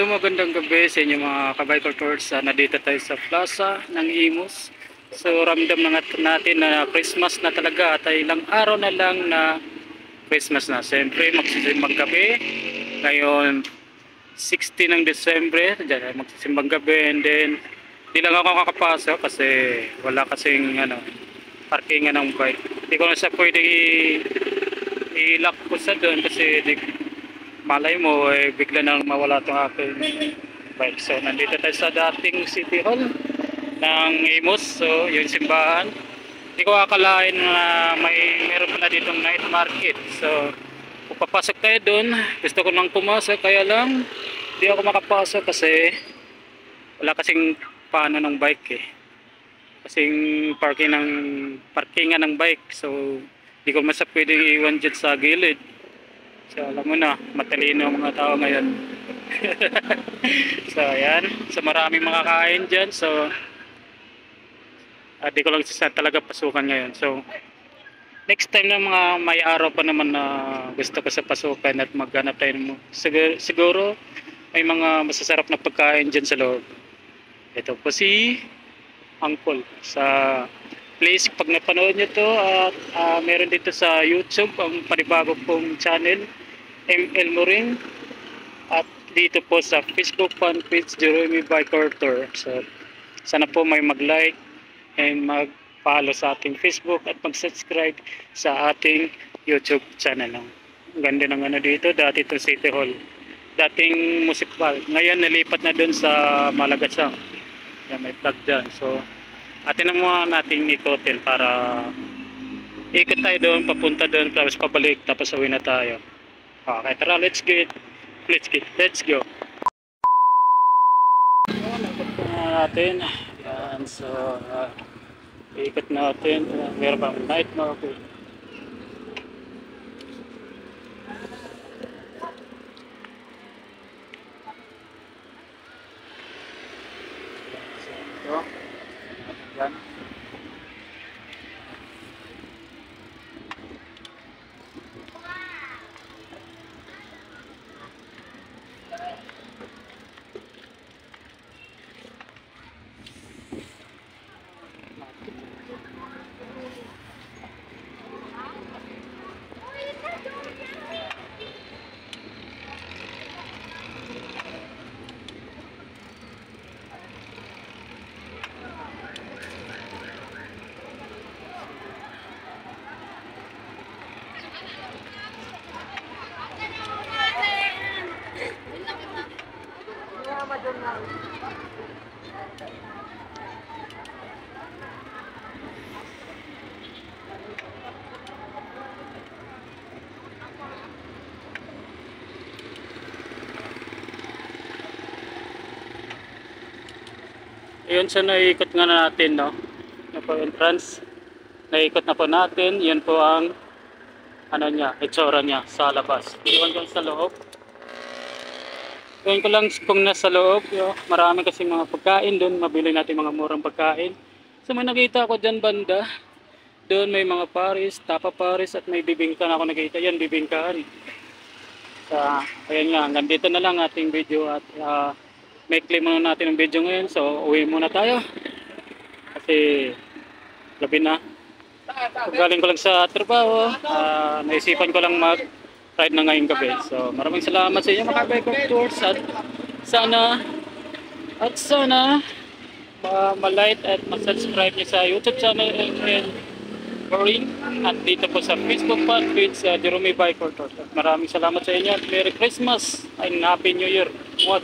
Hello, magandang gabi sa inyo mga ka-biker tours. Nandito tayo sa plaza ng Imus. So ramdam na natin na Christmas na talaga at ilang araw na lang na Christmas na. Siyempre magsisimbang gabi. Ngayon 16 ng Desembre, diyan magsisimbang gabi, and then di lang ako makakapasok kasi wala kasing parkingan ng bike. Hindi ko na siya pwede i-lock ko sa doon kasi malay mo bigla nang mawala itong aking bike. So nandito tayo sa dating City Hall ng Imus. So yung simbahan, hindi ko akalain na meron pala ditong night market. So kung papasok tayo doon, gusto ko nang pumasok, kaya lang hindi ako makapasok kasi wala kasing paano ng bike kasing parkingan ng bike. So hindi ko masa pwedeng iwan dyan sa gilid. So alam mo na, matalino ang mga tao ngayon. So ayan, so maraming makakain dyan. So di ko lang talaga pasukan ngayon. So next time na mga may araw pa naman na gusto ko sa pasukan at maghanap tayo mo, siguro may mga masasarap na pagkain dyan sa loob. Ito po si Uncle sa please, pag napanood nyo to at meron dito sa YouTube ang panibago pong channel, ML Moring, at dito po sa Facebook fan page Jeremy Biker Tour. So sana po may mag-like and mag-follow sa ating Facebook at mag-subscribe sa ating YouTube channel. Ang ganda ng dito, dati itong City Hall, dating municipal, ngayon nalipat na dun sa Malagasang. Yan, may plug dyan. So atin na muna nating ikotin para ikot tayo doon, papunta doon, tapos pabalik, tapos uwi na tayo. Okay, tara, let's go. Ikot na natin. Yan, so ikot natin. Meron bang night market? So yan. Yun, so naikot nga natin, no? Yung po entrance, naikot na po natin. Yun po ang itsura niya sa labas. Iwan ko sa loob. Iwan ko lang kung nasa loob. Marami kasi mga pagkain doon, mabili natin mga murang pagkain. So may nakita ako dyan banda, doon may mga paris, tapa paris, at may bibingka na ako nakita. Yan, bibingkaan. So ayan nga, hanggang dito na lang ating video at may claim muna natin ang video ngayon. So uwi muna tayo kasi gabi na. Galing ko lang sa trabaho, naisipan ko lang mag-ride na ngayong gabi. So maraming salamat sa inyo mga biker tours at sana ma-like at ma-subscribe niyo sa YouTube channel and Moring, at dito po sa Facebook fan page Jeremy Biker Tours. Maraming salamat sa inyo at Merry Christmas and Happy New Year. Mga